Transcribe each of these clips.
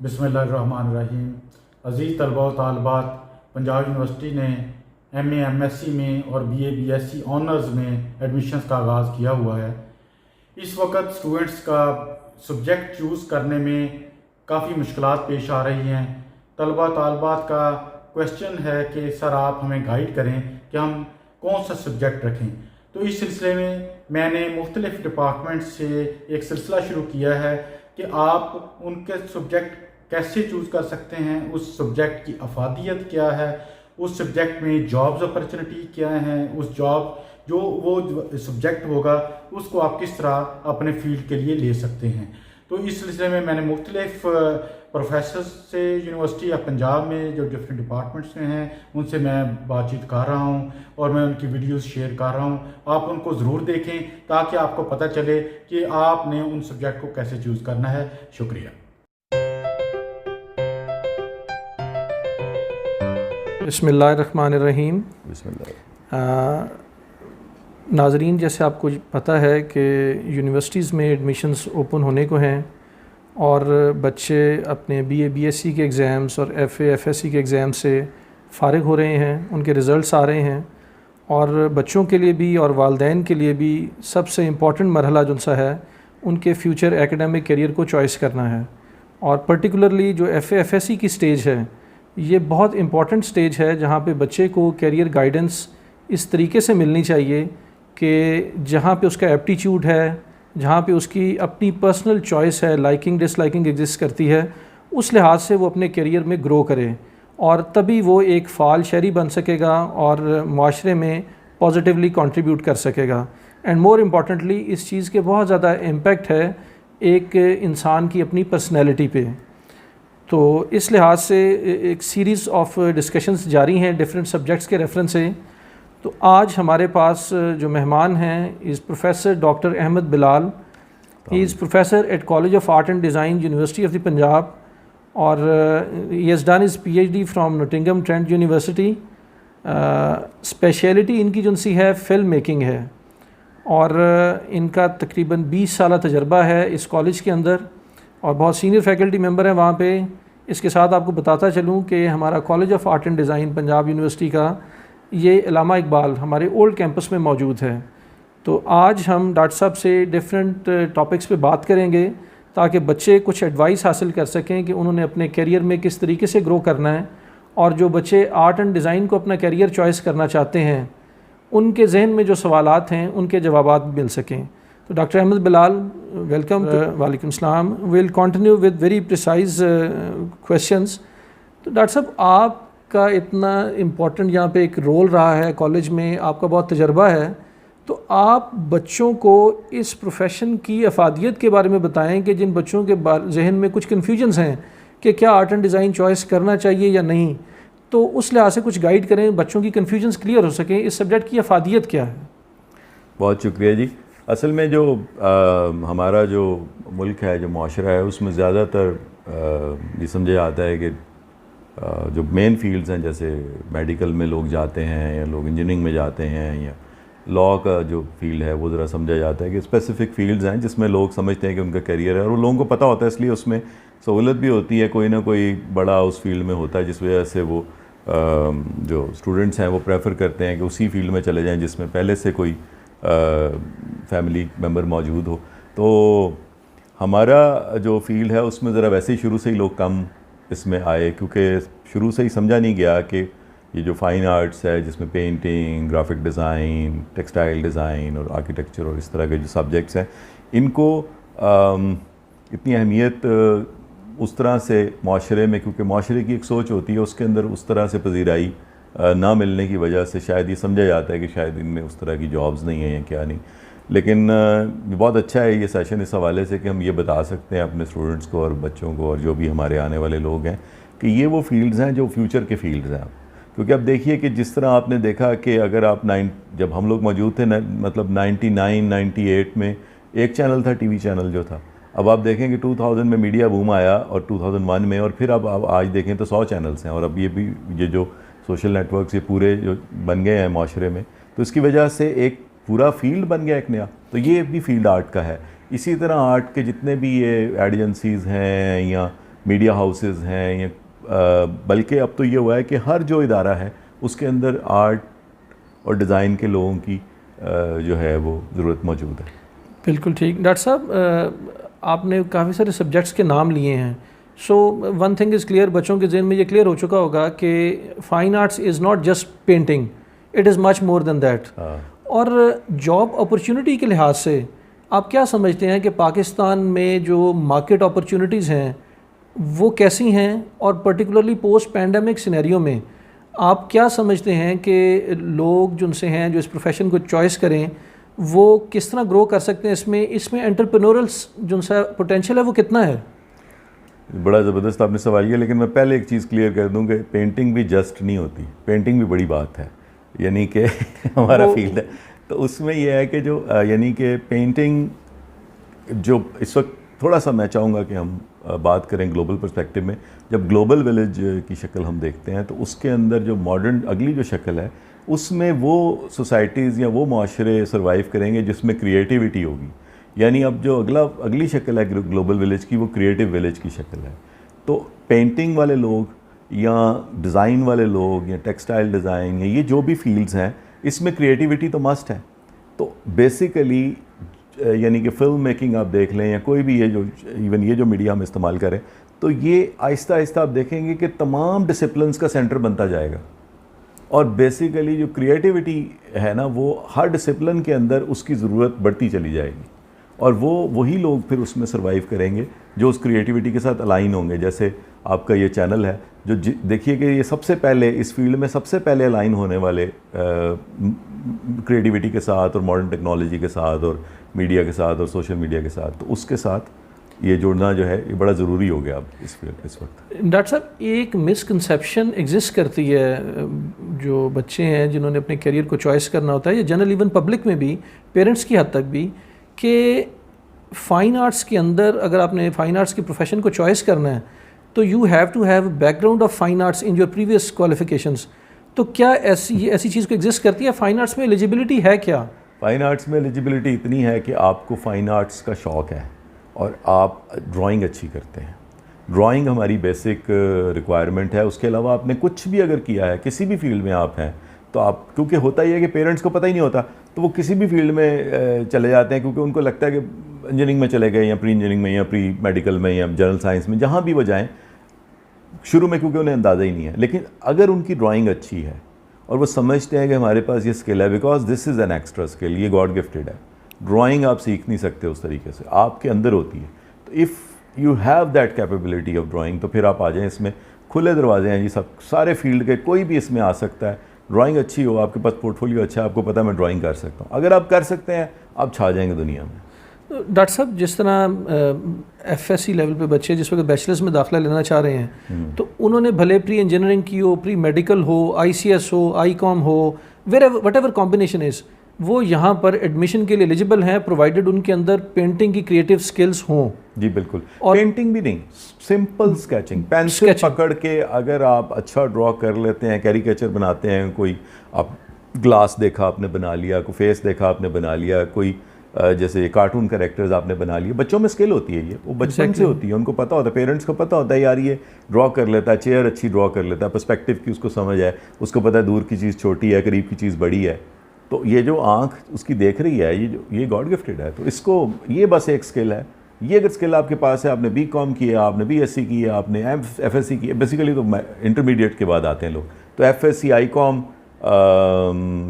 बिस्मिल्लाहिर्रहमानिर्रहीम। अज़ीज़ तलबा व तालिबात, पंजाब यूनिवर्सिटी ने MA MSc में और BA BSc ऑनर्स में एडमिशन्स का आगाज़ किया हुआ है। इस वक्त स्टूडेंट्स का सब्जेक्ट चूज़ करने में काफ़ी मुश्किलात पेश आ रही हैं। तलबा तालिबात का क्वेश्चन है कि सर आप हमें गाइड करें कि हम कौन सा सब्जेक्ट रखें। तो इस सिलसिले में मैंने मुख्तलिफ़ डिपार्टमेंट से एक सिलसिला शुरू किया है कि आप उनके सब्जेक्ट कैसे चूज़ कर सकते हैं, उस सब्जेक्ट की अफादियत क्या है, उस सब्जेक्ट में जॉब्स अपॉर्चुनिटी क्या हैं, उस जॉब जो वो सब्जेक्ट होगा उसको आप किस तरह अपने फील्ड के लिए ले सकते हैं। तो इस सिलसिले में मैंने मुख्तलिफ़ प्रोफेसर से यूनिवर्सिटी या पंजाब में जो डिफरेंट डिपार्टमेंट्स में हैं उनसे मैं बातचीत कर रहा हूं और मैं उनकी वीडियोस शेयर कर रहा हूं। आप उनको ज़रूर देखें ताकि आपको पता चले कि आपने उन सब्जेक्ट को कैसे चूज़ करना है। शुक्रिया। बिस्मिल्लाहिर्रहमानिर्रहीम। नाज़रीन, जैसे आपको पता है कि यूनिवर्सिटीज़ में एडमिशन्स ओपन होने को हैं और बच्चे अपने BA BSc के एग्ज़ाम्स और FA FSc के एग्ज़ाम से फ़ारिग हो रहे हैं, उनके रिज़ल्ट्स आ रहे हैं और बच्चों के लिए भी और वालिदैन के लिए भी सबसे इम्पॉर्टेंट मरहला जो सा है उनके फ्यूचर एकेडमिक करियर को चॉइस करना है। और पर्टिकुलरली जो FA FSc की स्टेज है ये बहुत इम्पॉर्टेंट स्टेज है जहाँ पे बच्चे को करियर गाइडेंस इस तरीके से मिलनी चाहिए कि जहाँ पे उसका एप्टीट्यूड है, जहाँ पे उसकी अपनी पर्सनल चॉइस है, लाइकिंग डिसलाइकिंग एग्जिस्ट करती है, उस लिहाज से वो अपने करियर में ग्रो करे और तभी वो एक फ़ाल शहरी बन सकेगा और माशरे में पॉजिटिवली कंट्रीब्यूट कर सकेगा। एंड मोर इम्पॉर्टेंटली इस चीज़ के बहुत ज़्यादा इम्पेक्ट है एक इंसान की अपनी पर्सनैलिटी पे। तो इस लिहाज से एक सीरीज़ ऑफ डिस्कशंस जारी हैं डिफरेंट सब्जेक्ट्स के रेफरेंस से। तो आज हमारे पास जो मेहमान हैं is professor doctor Ahmad Bilal. He is professor at college of art and design university of the Punjab और he has done his PhD from Nottingham Trent university. Speciality इनकी जो सी है फ़िल्म मेकिंग है और इनका तकरीबन 20 साल तजर्बा है इस कॉलेज के अंदर और बहुत सीनियर फैकल्टी मेंबर हैं वहाँ पे। इसके साथ आपको बताता चलूँ कि हमारा college of art and design Punjab university का ये इलामा इकबाल हमारे ओल्ड कैंपस में मौजूद है। तो आज हम डॉक्टर साहब से डिफरेंट टॉपिक्स पे बात करेंगे ताकि बच्चे कुछ एडवाइस हासिल कर सकें कि उन्होंने अपने करियर में किस तरीके से ग्रो करना है और जो बच्चे आर्ट एंड डिज़ाइन को अपना करियर चॉइस करना चाहते हैं उनके जहन में जो सवालात हैं उनके जवाबात मिल सकें। तो डॉक्टर अहमद बिलाल, वेलकम। वालेकुम सलाम। Will continue with very precise questions. तो डॉक्टर साहब, आपका इतना इम्पोर्टेंट यहाँ पे एक रोल रहा है कॉलेज में, आपका बहुत तजर्बा है, तो आप बच्चों को इस प्रोफेशन की अफादियत के बारे में बताएं कि जिन बच्चों के जहन में कुछ कन्फ्यूजन्स हैं कि क्या आर्ट एंड डिज़ाइन चॉइस करना चाहिए या नहीं, तो उस लिहाज से कुछ गाइड करें, बच्चों की कन्फ्यूजन्स क्लियर हो सकें, इस सब्जेक्ट की अफादियत क्या है। बहुत शुक्रिया जी। असल में जो हमारा जो मुल्क है, जो माशरा है, उसमें ज़्यादातर ये समझा जाता है कि जो मेन फील्ड्स हैं, जैसे मेडिकल में लोग जाते हैं या लोग इंजीनियरिंग में जाते हैं या लॉ का जो फील्ड है वो ज़रा समझा जाता है कि स्पेसिफ़िक फील्ड्स हैं जिसमें लोग समझते हैं कि उनका करियर है और वो लोगों को पता होता है, इसलिए उसमें सहूलत भी होती है, कोई ना कोई बड़ा उस फील्ड में होता है जिस वजह से वो जो स्टूडेंट्स हैं वो प्रेफर करते हैं कि उसी फील्ड में चले जाएँ जिसमें पहले से कोई फैमिली मेम्बर मौजूद हो। तो हमारा जो फील्ड है उसमें ज़रा वैसे ही शुरू से ही लोग कम इसमें आए, क्योंकि शुरू से ही समझा नहीं गया कि ये जो फ़ाइन आर्ट्स है जिसमें painting, graphic design, textile design और आर्किटेक्चर और इस तरह के जो सब्जेक्ट्स हैं इनको इतनी अहमियत उस तरह से माशरे में, क्योंकि माशरे की एक सोच होती है उसके अंदर उस तरह से पजीराई ना मिलने की वजह से शायद ये समझा जाता है कि शायद इनमें उस तरह की जॉब्स नहीं हैं या क्या नहीं। लेकिन बहुत अच्छा है ये सेशन इस हवाले से कि हम ये बता सकते हैं अपने स्टूडेंट्स को और बच्चों को और जो भी हमारे आने वाले लोग हैं कि ये वो फील्ड्स हैं जो फ्यूचर के फील्ड्स हैं। क्योंकि अब देखिए कि जिस तरह आपने देखा कि अगर आप जब हम लोग मौजूद थे मतलब 99-98 में एक चैनल था, TV चैनल जो था। अब आप देखें कि 2000 में मीडिया बूम आया और 2001 में, और फिर अब आज देखें तो 100 चैनल्स हैं और अब ये जो सोशल नेटवर्क्स ये पूरे जो बन गए हैं माशरे में, तो इसकी वजह से एक पूरा फील्ड बन गया एक नया। तो ये भी फील्ड आर्ट का है। इसी तरह आर्ट के जितने भी ये एजेंसीज़ हैं या मीडिया हाउसेस हैं या बल्कि अब तो ये हुआ है कि हर जो इदारा है उसके अंदर आर्ट और डिज़ाइन के लोगों की जो है वो ज़रूरत मौजूद है। बिल्कुल ठीक। डॉक्टर साहब आपने काफ़ी सारे सब्जेक्ट्स के नाम लिए हैं। So one thing is clear, बच्चों के जहन में ये क्लियर हो चुका होगा कि fine arts is not just painting, it is much more than that. और जॉब अपॉर्चुनिटी के लिहाज से आप क्या समझते हैं कि पाकिस्तान में जो मार्केट अपॉर्चुनिटीज़ हैं वो कैसी हैं, और पर्टिकुलरली पोस्ट पैंडमिक सिनेरियो में आप क्या समझते हैं कि लोग जिनसे हैं जो इस प्रोफेशन को चॉइस करें वो किस तरह ग्रो कर सकते हैं इसमें एंटरप्रेन्योरल जो सा पोटेंशियल है वो कितना है? बड़ा ज़बरदस्त आपने सवाल किया, लेकिन मैं पहले एक चीज़ क्लियर कर दूं कि पेंटिंग भी जस्ट नहीं होती, पेंटिंग भी बड़ी बात है, यानी कि हमारा फील्ड है। तो उसमें यह है कि जो यानी कि पेंटिंग जो इस वक्त थोड़ा सा मैं चाहूँगा कि हम बात करें ग्लोबल पर्सपेक्टिव में। जब ग्लोबल विलेज की शक्ल हम देखते हैं तो उसके अंदर जो मॉडर्न अगली जो शक्ल है उसमें वो सोसाइटीज़ या वो माशरे सर्वाइव करेंगे जिसमें क्रिएटिविटी होगी। यानी अब जो अगली शक्ल है ग्लोबल विलेज की वो क्रिएटिव विलेज की शक्ल है। तो पेंटिंग वाले लोग या डिज़ाइन वाले लोग या टेक्सटाइल डिज़ाइन या ये जो भी फील्ड्स हैं इसमें क्रिएटिविटी तो मस्ट है। तो बेसिकली यानी कि फ़िल्म मेकिंग आप देख लें या कोई भी ये जो मीडिया हम इस्तेमाल करें तो ये आहिस्ता आहिस्ता आप देखेंगे कि तमाम डिसिप्लिन्स का सेंटर बनता जाएगा। और बेसिकली जो क्रिएटिविटी है ना वो हर डिसिप्लिन के अंदर उसकी ज़रूरत बढ़ती चली जाएगी और वही लोग फिर उसमें सर्वाइव करेंगे जो उस क्रिएटिविटी के साथ अलाइन होंगे। जैसे आपका ये चैनल है जो देखिए कि ये सबसे पहले इस फील्ड में सबसे पहले अलाइन होने वाले क्रिएटिविटी के साथ और मॉडर्न टेक्नोलॉजी के साथ और मीडिया के साथ और सोशल मीडिया के साथ, तो उसके साथ ये जुड़ना जो है ये बड़ा ज़रूरी हो गया अब इस वक्त। डॉक्टर साहब एक मिसकंसेप्शन एग्जिस्ट करती है जो बच्चे हैं जिन्होंने अपने करियर को चॉइस करना होता है या जनरल इवन पब्लिक में भी, पेरेंट्स की हद तक भी, कि फ़ाइन आर्ट्स के अंदर अगर आपने फ़ाइन आर्ट्स के प्रोफेशन को चॉइस करना है तो you have to have background of fine arts in your previous qualifications. तो क्या ऐसी चीज़ को एग्जिस्ट करती है? फ़ाइन आर्ट्स में एलिजिबिलिटी है क्या? फ़ाइन आर्ट्स में एलिजिबिलिटी इतनी है कि आपको फ़ाइन आर्ट्स का शौक़ है और आप ड्राइंग अच्छी करते हैं। ड्राइंग हमारी बेसिक रिक्वायरमेंट है। उसके अलावा आपने कुछ भी अगर किया है, किसी भी फील्ड में आप हैं, तो आप, क्योंकि होता ही है कि पेरेंट्स को पता ही नहीं होता तो वो किसी भी फील्ड में चले जाते हैं क्योंकि उनको लगता है कि इंजीनियरिंग में चले गए या प्री इंजीनियरिंग में या प्री मेडिकल में या जनरल साइंस में, जहाँ भी वो जाएँ शुरू में, क्योंकि उन्हें अंदाज़ा ही नहीं है। लेकिन अगर उनकी ड्राइंग अच्छी है और वो समझते हैं कि हमारे पास ये स्किल है, because this is an extra skill, ये गॉड गिफ्टेड है। ड्राइंग आप सीख नहीं सकते उस तरीके से, आपके अंदर होती है। तो if you have that capability of drawing तो फिर आप आ जाएँ इसमें, खुले दरवाजे हैं जी, सब सारे फील्ड के कोई भी इसमें आ सकता है। ड्राइंग अच्छी हो, आपके पास पोर्टफोलियो अच्छा है, आपको पता है मैं ड्राइंग कर सकता हूँ, अगर आप कर सकते हैं आप छा जाएंगे दुनिया में। डॉक्टर साहब जिस तरह FSC लेवल पे बच्चे जिस वक्त बैचलर्स में दाखिला लेना चाह रहे हैं तो उन्होंने भले प्री इंजीनियरिंग की हो, प्री मेडिकल हो, ICS हो, ICOM हो, वट एवर कॉम्बिनेशन इज़, वो यहाँ पर एडमिशन के लिए एलिजिबल हैं प्रोवाइडेड उनके अंदर पेंटिंग की क्रिएटिव स्किल्स हों। जी बिल्कुल। और पेंटिंग भी नहीं, सिंपल स्केचिंग, पेंसिल पकड़ के अगर आप अच्छा ड्रॉ कर लेते हैं, कैरिकेचर बनाते हैं, कोई आप ग्लास देखा आपने बना लिया, कोई फेस देखा आपने बना लिया, कोई जैसे कार्टून कैरेक्टर्स आपने बना लिए, बच्चों में स्किल होती है, ये वो बचपन से होती है, उनको पता होता है, पेरेंट्स को पता होता है यार ये ड्रॉ कर लेता है, चेयर अच्छी ड्रॉ कर लेता है, पर्सपेक्टिव की उसको समझ है, उसको पता है दूर की चीज़ छोटी है, करीब की चीज़ बड़ी है। तो ये जो आँख उसकी देख रही है, ये गॉड गिफ्टेड है। तो इसको, ये बस एक स्किल है। ये अगर स्किल आपके पास है, आपने BCom किया, आपने BSc किया, आपने FSc किया, बेसिकली तो इंटरमीडिएट के बाद आते हैं लोग, तो FSc, ICOM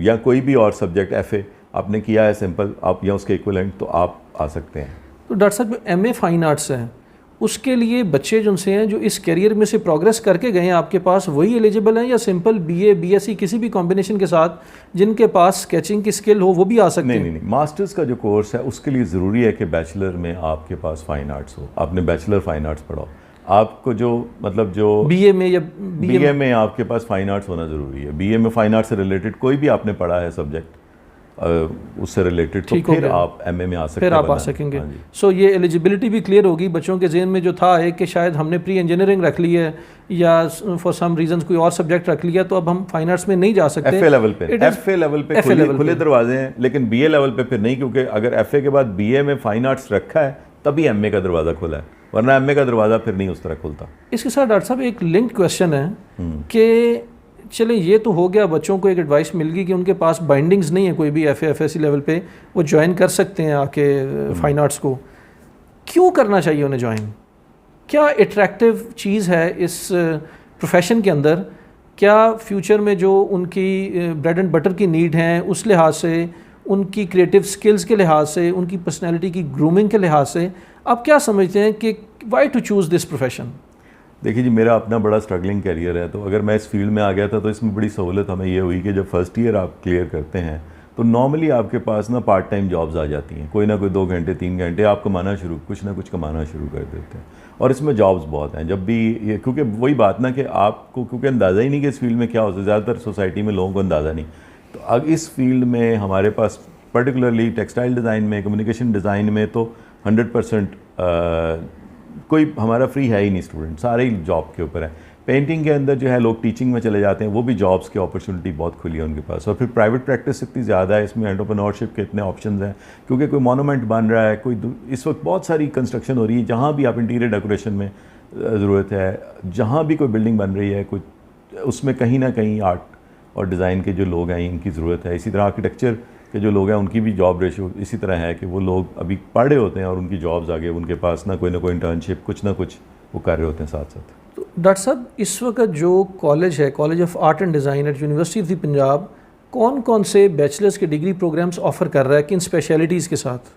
या कोई भी और सब्जेक्ट FA आपने किया है सिंपल, आप या उसके इक्विवेलेंट, तो आप आ सकते हैं। तो डॉक्टर साहब MA फ़ाइन आर्ट्स है, उसके लिए बच्चे जो उनसे हैं जो इस करियर में से प्रोग्रेस करके गए हैं आपके पास, वही एलिजिबल हैं या सिंपल BA BSc किसी भी कॉम्बिनेशन के साथ जिनके पास स्केचिंग की स्किल हो वो भी आ सकते हैं? नहीं, मास्टर्स का जो कोर्स है उसके लिए ज़रूरी है कि बैचलर में आपके पास फ़ाइन आर्ट्स हो, आपने बैचलर फ़ाइन आर्ट्स पढ़ाओ। आपको जो मतलब जो BA में या BA में आपके पास फ़ाइन आर्ट्स होना ज़रूरी है। BA में फ़ाइन आर्ट्स से रिलेटेड कोई भी आपने पढ़ा है सब्जेक्ट उससे रिलेटेड, तो फिर आप MA में आ सकते हैं, फिर आप आ सकेंगे। सो ये एलिजिबिलिटी भी क्लियर होगी बच्चों के जहन में जो था है कि शायद हमने प्री इंजीनियरिंग रख ली है या फॉर सम रीजंस कोई और सब्जेक्ट रख लिया तो अब हम फाइन आर्ट्स में नहीं जा सकते। FA लेवल पे खुले दरवाजे हैं, लेकिन BA लेवल पे फिर नहीं, क्योंकि अगर FA के बाद BA में फ़ाइन आर्ट्स रखा है तभी MA का दरवाज़ा खुला है। वरना एमए का दरवाज़ा फिर नहीं उस तरह खुलता। इसके साथ डॉक्टर साहब एक लिंक्ड क्वेश्चन है कि चले ये तो हो गया, बच्चों को एक एडवाइस मिल गई कि उनके पास बाइंडिंग्स नहीं है कोई भी FA/FSC लेवल पे, वो ज्वाइन कर सकते हैं आके फाइन आर्ट्स को। क्यों करना चाहिए उन्हें ज्वाइन? क्या अट्रैक्टिव चीज़ है इस प्रोफेशन के अंदर? क्या फ्यूचर में जो उनकी ब्रेड एंड बटर की नीड हैं उस लिहाज से, उनकी क्रिएटिव स्किल्स के लिहाज से, उनकी पर्सनैलिटी की ग्रूमिंग के लिहाज से आप क्या समझते हैं कि why to choose this profession? देखिए जी, मेरा अपना बड़ा स्ट्रगलिंग करियर है, तो अगर मैं इस फील्ड में आ गया था तो इसमें बड़ी सहूलत हमें ये हुई कि जब फर्स्ट ईयर आप क्लियर करते हैं तो नॉर्मली आपके पास ना पार्ट टाइम जॉब्स आ जाती हैं, कोई ना कोई 2 घंटे 3 घंटे आप कमाना कुछ ना कुछ कमाना शुरू कर देते हैं। और इसमें जॉब्स बहुत हैं जब भी ये, क्योंकि वही बात ना कि आपको क्योंकि अंदाज़ा ही नहीं कि इस फील्ड में क्या होता है, ज़्यादातर सोसाइटी में लोगों को अंदाज़ा नहीं। तो अब इस फील्ड में हमारे पास पर्टिकुलरली टेक्सटाइल डिज़ाइन में, कम्युनिकेशन डिज़ाइन में तो 100% कोई हमारा फ्री है ही नहीं, स्टूडेंट सारे ही जॉब के ऊपर है। पेंटिंग के अंदर जो है लोग टीचिंग में चले जाते हैं, वो भी जॉब्स की अपॉर्चुनिटी बहुत खुली है उनके पास। और फिर प्राइवेट प्रैक्टिस इतनी ज़्यादा है, इसमें एंटरप्रेन्योरशिप के इतने ऑप्शंस हैं, क्योंकि कोई मोनूमेंट बन रहा है, कोई इस वक्त बहुत सारी कंस्ट्रक्शन हो रही है, जहाँ भी आप इंटीरियर डेकोरेशन में ज़रूरत है, जहाँ भी कोई बिल्डिंग बन रही है कुछ, उसमें कहीं ना कहीं आर्ट और डिज़ाइन के जो लोग हैं इनकी ज़रूरत है। इसी तरह आर्किटेक्चर के जो लोग हैं उनकी भी जॉब रेशियो इसी तरह है कि वो लोग अभी पढ़ रहे होते हैं और उनकी जॉब्स आगे उनके पास ना कोई इंटर्नशिप कुछ ना कुछ वो कर रहे होते हैं साथ साथ। तो डॉक्टर साहब, इस वक्त जो कॉलेज है, college of art and design at university of the Punjab, कौन कौन से बैचलर्स के डिग्री प्रोग्राम्स ऑफ़र कर रहा है, किन स्पेशलिटीज़ के साथ?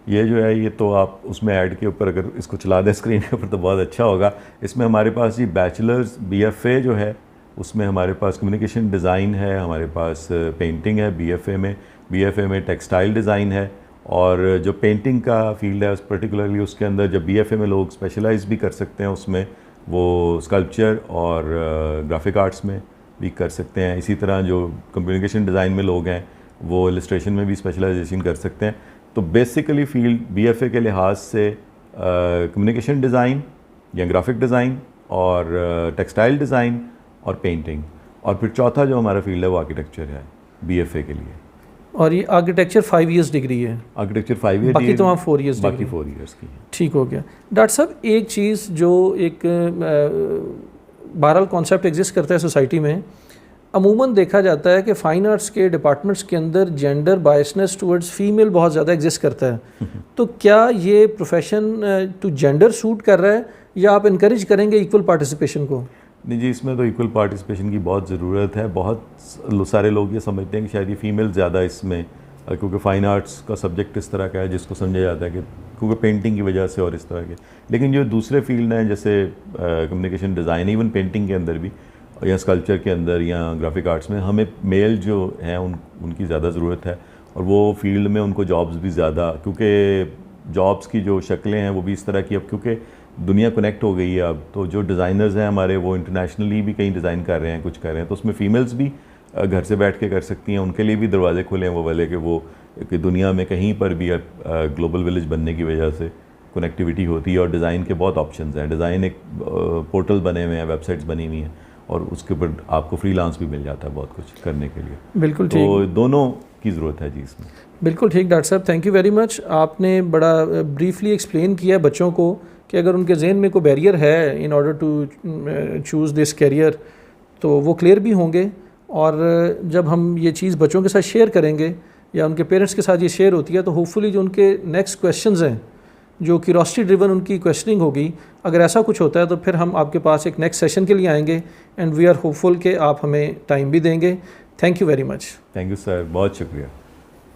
ये जो है ये तो आप उसमें ऐड के ऊपर अगर इसको चला दें स्क्रीन के ऊपर तो बहुत अच्छा होगा। इसमें हमारे पास जी बैचलर्स BFA जो है उसमें हमारे पास कम्युनिकेशन डिज़ाइन है, हमारे पास पेंटिंग है BFA में टेक्सटाइल डिज़ाइन है, और जो पेंटिंग का फील्ड है उस पर्टिकुलरली उसके अंदर जब BFA में लोग स्पेशलाइज भी कर सकते हैं, उसमें वो स्कल्पचर और ग्राफिक आर्ट्स में भी कर सकते हैं। इसी तरह जो कम्युनिकेशन डिज़ाइन में लोग हैं वो इलस्ट्रेशन में भी स्पेशलाइजेशन कर सकते हैं। तो बेसिकली फील्ड BFA के लिहाज से कम्युनिकेशन डिज़ाइन या ग्राफिक डिज़ाइन और टेक्सटाइल डिज़ाइन और पेंटिंग, और फिर चौथा जो हमारा फील्ड है वो आर्किटेक्चर है BFA के लिए। और ये आर्किटेक्चर 5 इयर्स डिग्री है? आर्किटेक्चर 5 ईयर, बाकी तो वहाँ 4 इयर्स, बाकी 4 इयर्स की है। ठीक हो गया। डॉक्टर साहब, एक चीज़ जो एक बहरहाल कॉन्सेप्ट एग्जिस्ट करता है सोसाइटी में, अमूमन देखा जाता है कि फ़ाइन आर्ट्स के डिपार्टमेंट्स के अंदर जेंडर बायसनेस टुवर्ड्स फीमेल बहुत ज़्यादा एग्जिस्ट करता है। तो क्या ये प्रोफेशन टू जेंडर सूट कर रहा है या आप इनकरेज करेंगे इक्वल पार्टिसिपेशन को? नहीं जी, इसमें तो इक्वल पार्टिसिपेशन की बहुत ज़रूरत है। बहुत सारे लोग ये समझते हैं कि शायद ये फीमेल ज़्यादा इसमें, क्योंकि फ़ाइन आर्ट्स का सब्जेक्ट इस तरह का है जिसको समझा जाता है कि क्योंकि पेंटिंग की वजह से और इस तरह के। लेकिन जो दूसरे फील्ड हैं जैसे कम्युनिकेशन डिज़ाइन, इवन पेंटिंग के अंदर भी या स्कल्पचर के अंदर या ग्राफिक आर्ट्स में हमें मेल जो हैं उनकी ज़्यादा ज़रूरत है, और वो फील्ड में उनको जॉब्स भी ज़्यादा, क्योंकि जॉब्स की जो शक्लें हैं वो भी इस तरह की, अब क्योंकि दुनिया कनेक्ट हो गई है अब, तो जो डिज़ाइनर्स हैं हमारे वो इंटरनेशनली भी कहीं डिज़ाइन कर रहे हैं, कुछ कर रहे हैं, तो उसमें फ़ीमेल्स भी घर से बैठ के कर सकती हैं। उनके लिए भी दरवाजे खुले हैं वो वाले कि वो कि दुनिया में कहीं पर भी ग्लोबल विलेज बनने की वजह से कनेक्टिविटी होती है, और डिज़ाइन के बहुत ऑप्शंस हैं। डिज़ाइन एक पोर्टल बने हुए हैं, वेबसाइट्स बनी हुई हैं, और उसके ऊपर आपको फ्रीलांस भी मिल जाता है बहुत कुछ करने के लिए। बिल्कुल ठीक, तो दोनों की ज़रूरत है जी इसमें। बिल्कुल ठीक डॉक्टर साहब, थैंक यू वेरी मच। आपने बड़ा ब्रीफली एक्सप्लेन किया बच्चों को कि अगर उनके जहन में कोई बैरियर है in order to choose this career तो वो क्लियर भी होंगे, और जब हम ये चीज़ बच्चों के साथ शेयर करेंगे या उनके पेरेंट्स के साथ ये शेयर होती है तो होपफुली जो उनके नेक्स्ट क्वेश्चंस हैं, जो क्यूरोसिटी ड्रिवन उनकी क्वेश्चनिंग होगी, अगर ऐसा कुछ होता है तो फिर हम आपके पास एक नेक्स्ट सेशन के लिए आएंगे, एंड वी आर होपफुल कि आप हमें टाइम भी देंगे। Thank you very much. Thank you sir, बहुत शुक्रिया।